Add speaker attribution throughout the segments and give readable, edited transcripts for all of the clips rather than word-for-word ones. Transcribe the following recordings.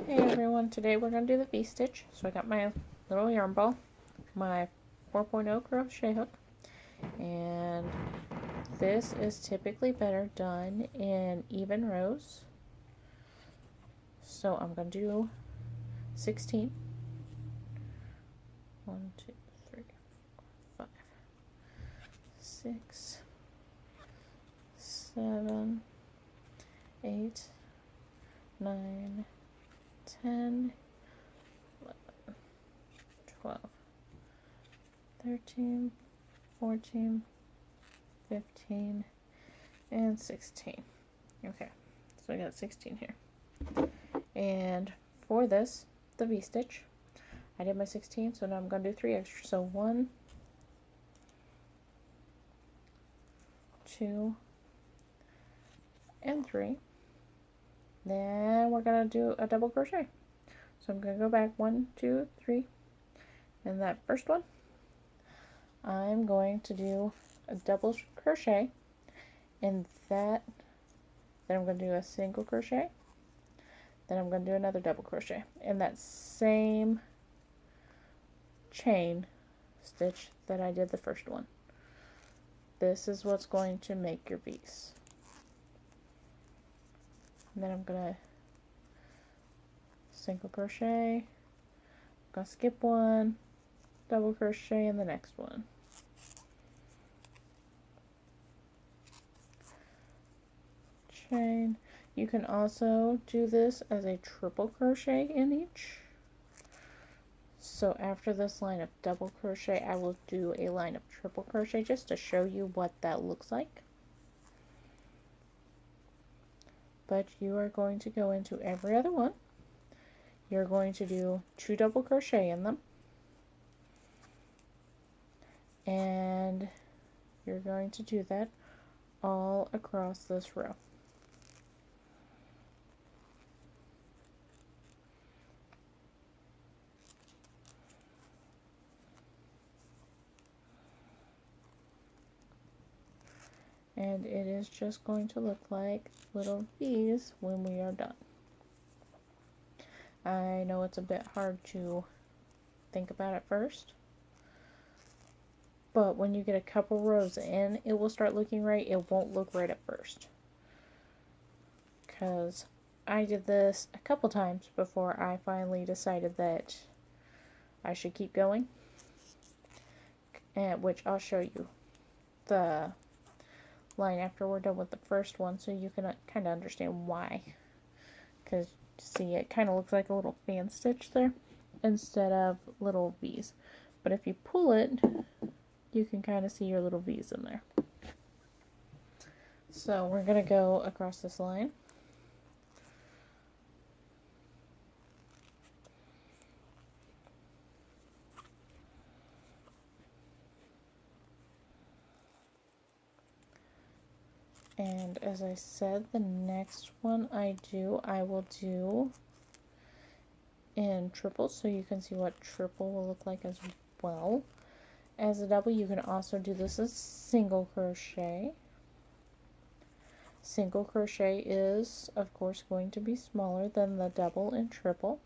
Speaker 1: Hey everyone, today we're going to do the V-stitch. So I got my little yarn ball, my 4.0 crochet hook, and this is typically better done in even rows. So I'm going to do 16. 1, 2, 3, 4, 5, 6, 7, 8, 9, 10, 11, 12, 13, 14, 15, and 16. Okay, so I got 16 here. And for this, the V-stitch, I did my 16, so now I'm going to do 3 extra. So 1, 2, and 3. Then we're going to do a double crochet. So I'm going to go back 1, 2, 3, and that first one, I'm going to do a double crochet in that, then I'm going to do a single crochet, then I'm going to do another double crochet in that same chain stitch that I did the first one. This is what's going to make your V's. And then I'm going to single crochet, I'm going to skip one, double crochet in the next one. Chain. You can also do this as a triple crochet in each. So after this line of double crochet, I will do a line of triple crochet just to show you what that looks like. But you are going to go into every other one. You're going to do 2 double crochet in them. And you're going to do that all across this row. And it is just going to look like little V's when we are done. I know it's a bit hard to think about at first, but when you get a couple rows in, it will start looking right. It won't look right at first, because I did this a couple times before I finally decided that I should keep going, and which I'll show you the line after we're done with the first one, so you can kind of understand why. Because see, it kind of looks like a little fan stitch there instead of little V's, but if you pull it, you can kind of see your little V's in there. So we're going to go across this line. And as I said, the next one I will do in triples, so you can see what triple will look like as well as a double. You can also do this as single crochet. Single crochet is, of course, going to be smaller than the double and triple.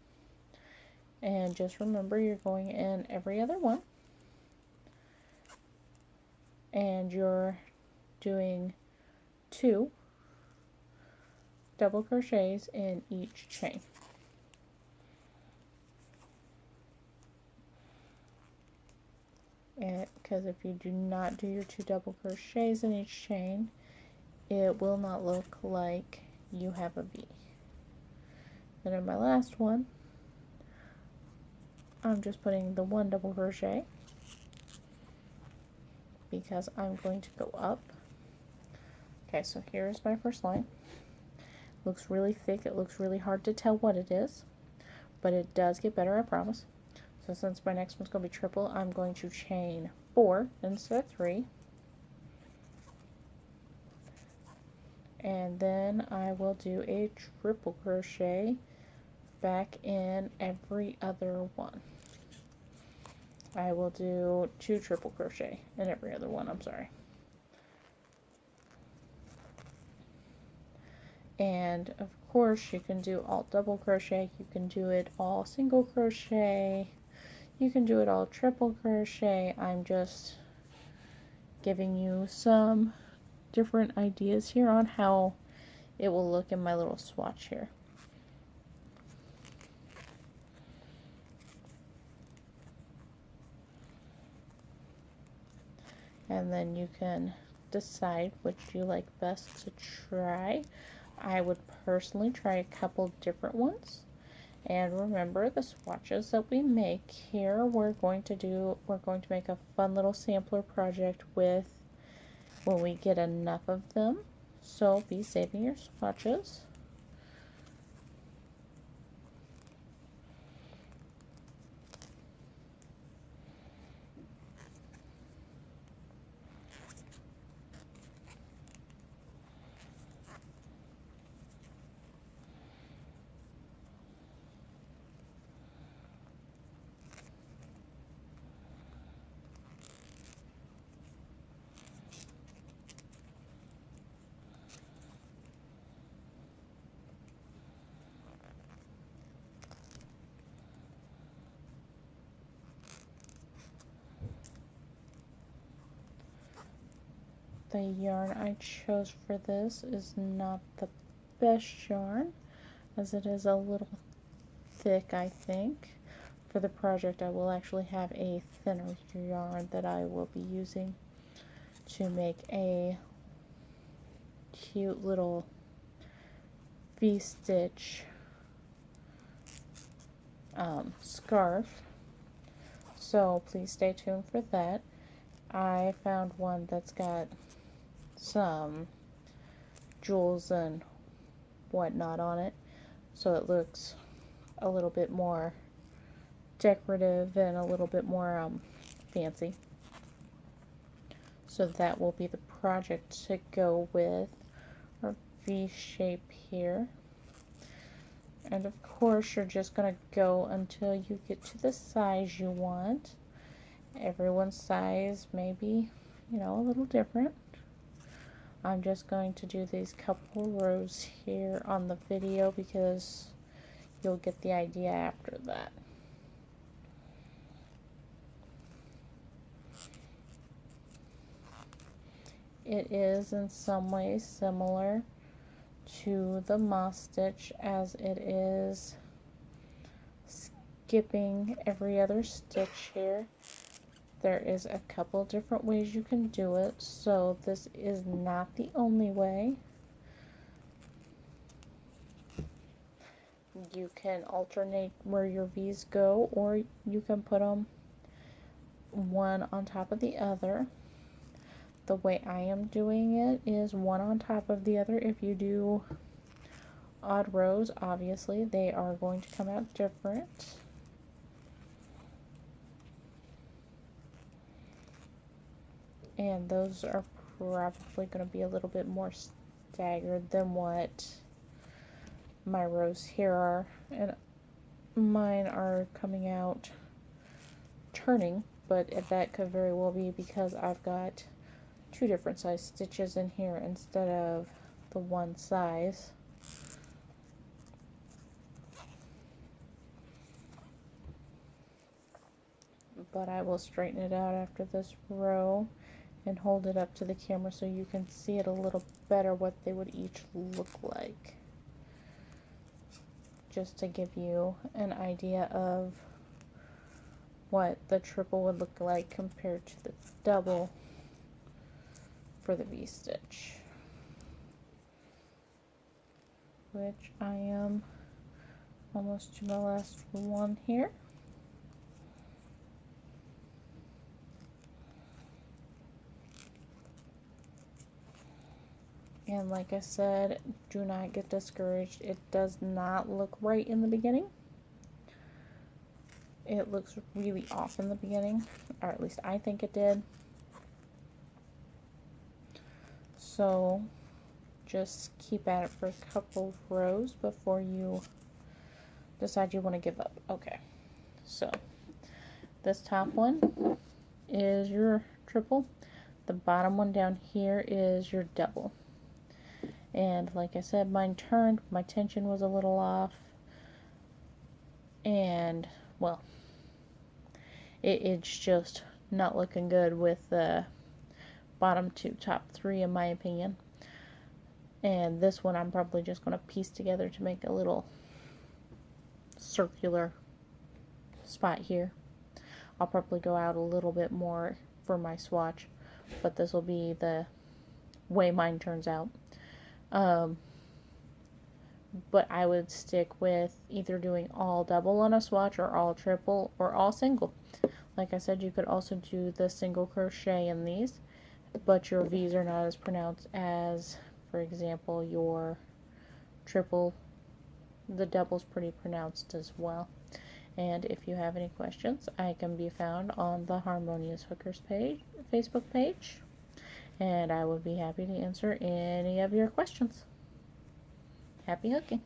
Speaker 1: And just remember, you're going in every other one. And you're doing 2 double crochets in each chain. And because if you do not do your 2 double crochets in each chain, it will not look like you have a V. Then in my last one, I'm just putting the 1 double crochet because I'm going to go up. Okay, so here's my first line. Looks really thick. It looks really hard to tell what it is, but it does get better, I promise. So since my next one's going to be triple, I'm going to chain 4 instead of 3. And then I will do a triple crochet back in every other one. I will do 2 triple crochet in every other one, I'm sorry. And of course, you can do all double crochet, you can do it all single crochet, you can do it all triple crochet. I'm just giving you some different ideas here on how it will look in my little swatch here. And then you can decide which you like best to try. I would personally try a couple different ones. And remember, the swatches that we make here, we're going to make a fun little sampler project with when we get enough of them. So be saving your swatches. The yarn I chose for this is not the best yarn, as it is a little thick, I think. For the project, I will actually have a thinner yarn that I will be using to make a cute little V-stitch scarf. So please stay tuned for that. I found one that's got some jewels and whatnot on it, so it looks a little bit more decorative and a little bit more fancy. So that will be the project to go with our V shape here. And of course, you're just going to go until you get to the size you want. Everyone's size may be, a little different. I'm just going to do these couple rows here on the video because you'll get the idea after that. It is in some ways similar to the moss stitch, as it is skipping every other stitch here. There is a couple different ways you can do it, so this is not the only way. You can alternate where your V's go, or you can put them one on top of the other. The way I am doing it is one on top of the other. If you do odd rows, obviously they are going to come out different. And those are probably going to be a little bit more staggered than what my rows here are. And mine are coming out turning, but that could very well be because I've got two different size stitches in here instead of the one size. But I will straighten it out after this row and hold it up to the camera so you can see it a little better what they would each look like, just to give you an idea of what the triple would look like compared to the double for the V-stitch, which I am almost to my last one here. And like I said, do not get discouraged. It does not look right in the beginning. It looks really off in the beginning, or at least I think it did. So just keep at it for a couple of rows before you decide you want to give up. Okay, so this top one is your triple. The bottom one down here is your double. And like I said, mine turned, my tension was a little off, and well, it's just not looking good with the bottom two, top three in my opinion. And this one I'm probably just going to piece together to make a little circular spot here. I'll probably go out a little bit more for my swatch, but this will be the way mine turns out. But I would stick with either doing all double on a swatch or all triple or all single. Like I said, you could also do the single crochet in these, but your V's are not as pronounced as, for example, your triple. The double's pretty pronounced as well. And if you have any questions, I can be found on the Harmonious Hookers page, Facebook page, and I would be happy to answer any of your questions. Happy hooking!